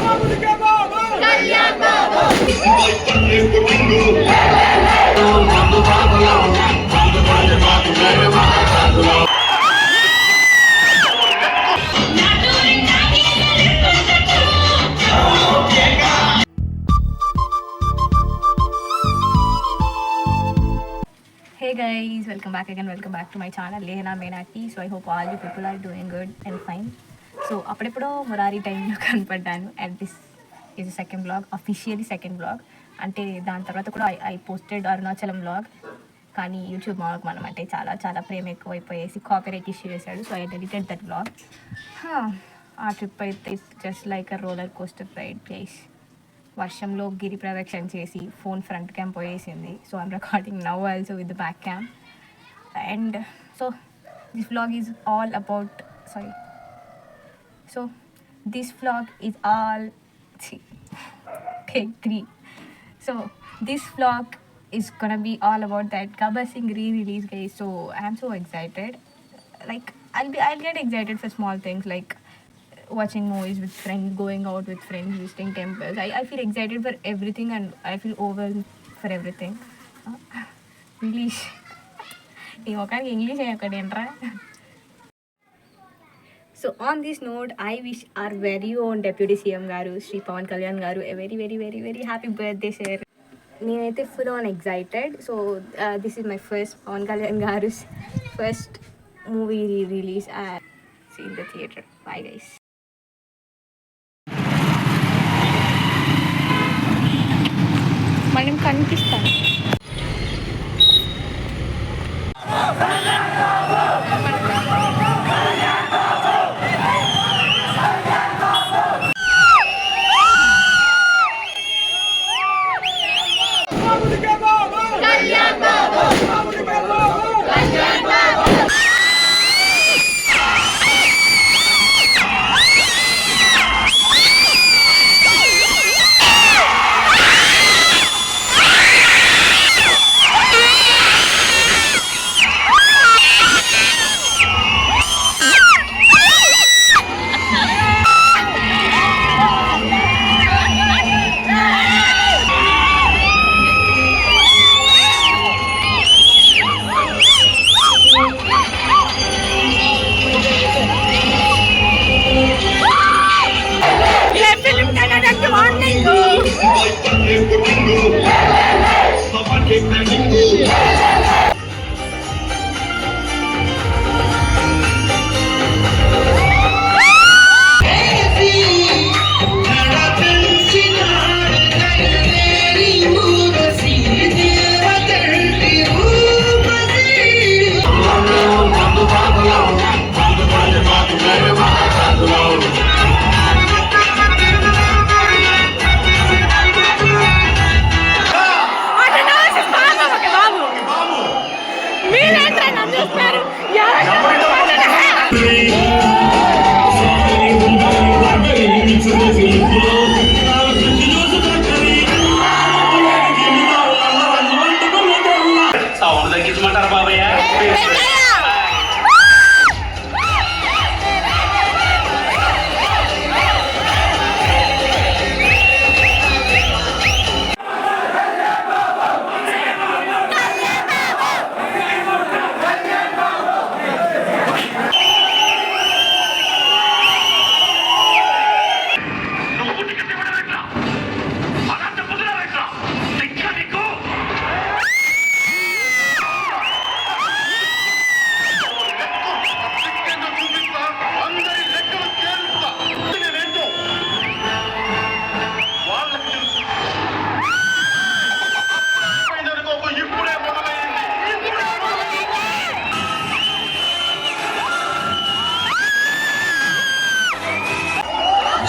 Hey guys, welcome back to my channel Lehna Menaki. So I hope all you people are doing good and fine. So అప్పుడెప్పుడో మురారి టైంలో కనపడ్డాను and this is second blog, officially second blog. అంటే దాని తర్వాత కూడా I posted Arunachalam blog, కానీ YouTube మాకు మనం అంటే చాలా ప్రేమ ఎక్కువైపోయేసి కాపీరైట్ ఇష్యూ చేశాడు. So I deleted that blog. ఆ ట్రిప్ అయితే just like a roller coaster ride guys. వర్షంలో గిరి ప్రదక్షిణ చేసి ఫోన్ ఫ్రంట్ క్యామ్ పోయేసింది. So I'm recording now also with the back cam. And so this vlog is all about this vlog is all take 3. So this vlog is gonna be all about that Gabbar Singh re-release guys. So I am so excited. Like I'll get excited for small things like watching movies with friends, going out with friends, visiting temples. I feel excited for everything and I feel overwhelmed for everything. English ee okani English ayakadendra. So on this note, I wish our very own Deputy CM garu Sri Pawan Kalyan garu a very happy birthday sir. నేనైతే full on excited. So this is my first Pavan Kalyan garu first movie release in the theatre. Bye guys. మనం కనిపిస్తాం.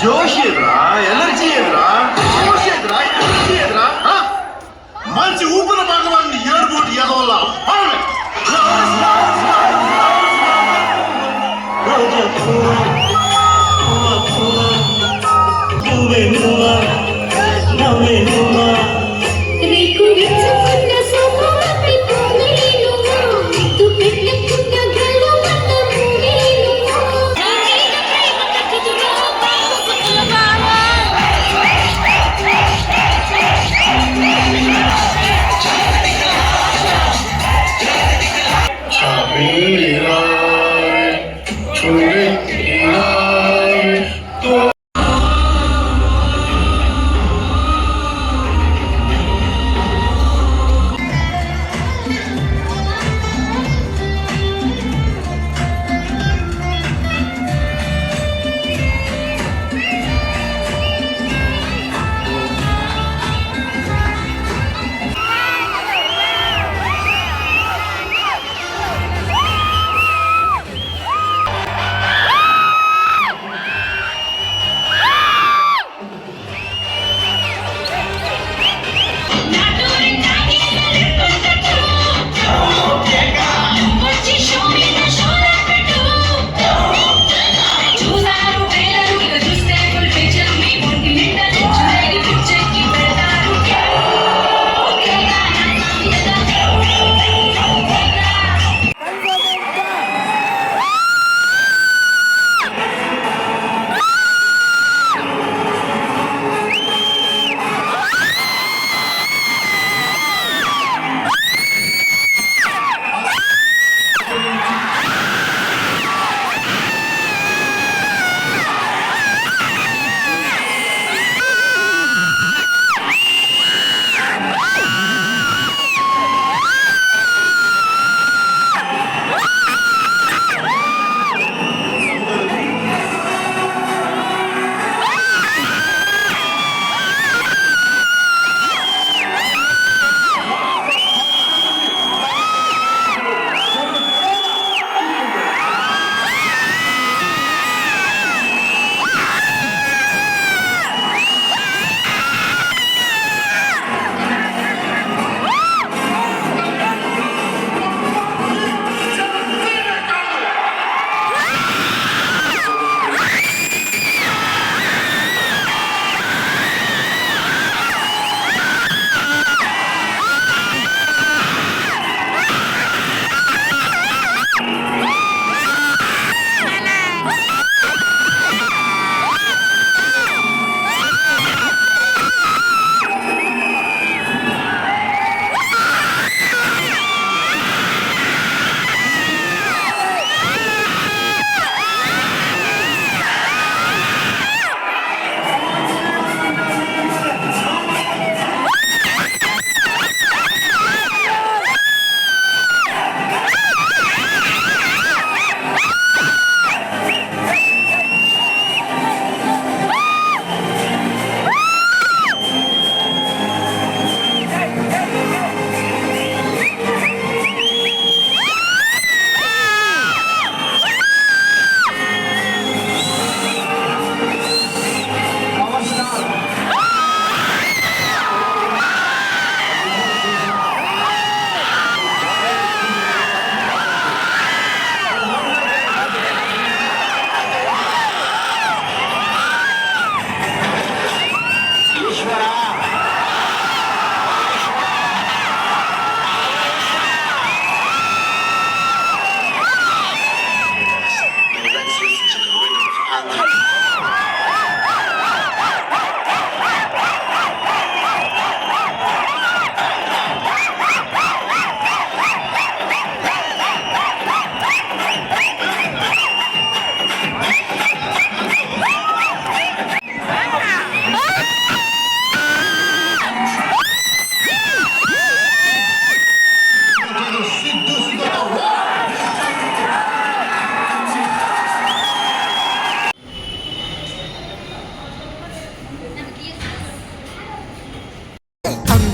జోష్ ఎదురా, energy ఎదురా, జోష్ ఎదురా, energy ఎదురా, మంచి ఊపిన భాగవాన్ని ఏడుబోటి ఎదవల్ల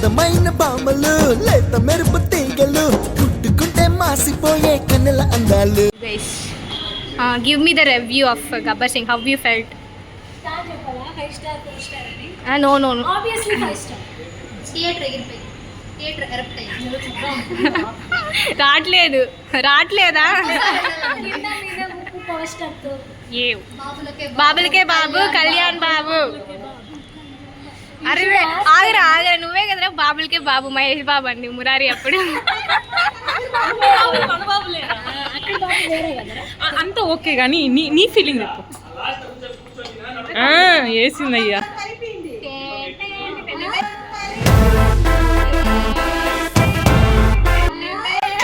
అందమైన బామలు లేత మెరుపు తీగలు పుట్టుకుంటే మాసిపోయే కన్నెల అందాలు. Guys, give me the review of Gabbar Singh. How you felt? Star చెప్పాలా 5 స్టార్ 4 స్టార్ అని No. Obviously 5 star. థియేటర్ ఎగిరిపోయి థియేటర్ ఎరప్ట్ అయ్యింది. రావట్లేదా కింద మీద ముప్పు పవర్ స్టార్ తో ఏ బాబులకే బాబు కళ్యాణ్ బాబు. అరే ఆగరా నువ్వే కదరా బాబులకే బాబు మహేష్ బాబు అండి మురారి అప్పుడు. అక్కడ బాబు వేరే కదరా. అంత ఓకే కానీ నీ ఫీలింగ్ చెప్పు. వేసిందయ్యా.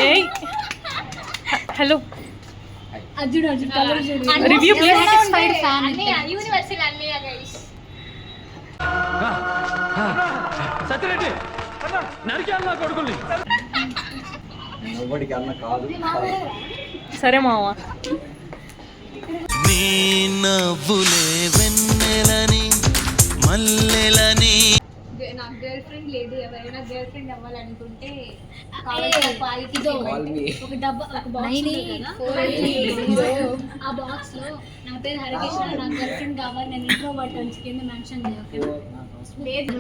ఏయ్ హలో అర్జున్ కలర్ చూడు. Review please. యూనివర్సల్ అన్నయ్య గైస్. సరే మావా. నీ నవ్వులే వెన్నెలని మల్లెలని. నాకు గర్ల్ ఫ్రెండ్ లేదు. ఎవరైనా గర్ల్ ఫ్రెండ్ అవ్వాలనుకుంటే ఒక డబ్బా ఒక బాక్స్ ఆ బాక్స్ లో నా పేరు హరికృష్ణ, నా గర్ల్ ఫ్రెండ్ కావాలి, నేను ఇంట్రోవర్ట్ అని కింద మెన్షన్ చేయకు. లేదు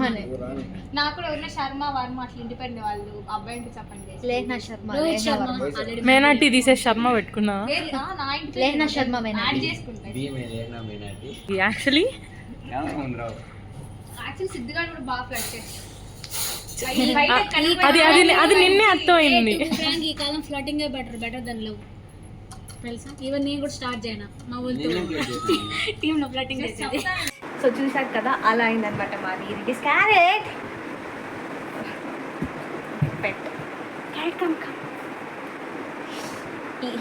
నాకు కూడా ఉన్న శర్మ వర్మ అట్లా ఇండిపెండెంట్ వాళ్ళు అబ్బాయికి చెప్పండి. లేహ్నా శర్మ రోహిత్ శర్మ already మేనాటి తీసే శర్మ పెట్టుకున్నా. లేదు, నా ఇంటి లేహ్నా శర్మ యాడ్ చేసుకుంటాను. యాక్చువల్లీ యాక్చువల్లీ సిద్ధిగాడు కూడా బాగా ఫ్లడ్ చేస్తాడు. అది నిన్నే అర్థమైంది. ఫ్రాంక్ ఈ కాలం ఫ్లటింగ్ బెటర్ దెన్ లవ్ తెలుసా. ఈవెన్ నేను కూడా స్టార్ట్ చేయను మా ఊళ్ళో టీమ్ లో ఫ్లటింగ్ చేసేది. సో చూసారు కదా, అలా అయిందనమాట మాది. It is carrot pet carrot come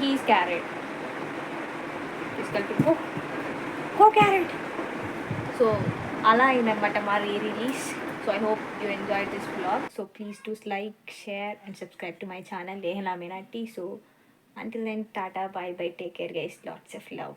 he's carrot తీసుకెళ్ళి గో క్యారెట్. సో అలా అయిందనమాట మా release. So I hope you enjoyed this vlog. So please do like, share and subscribe to my channel Lehna Meenati. So until then, tata, bye bye, take care guys, lots of love.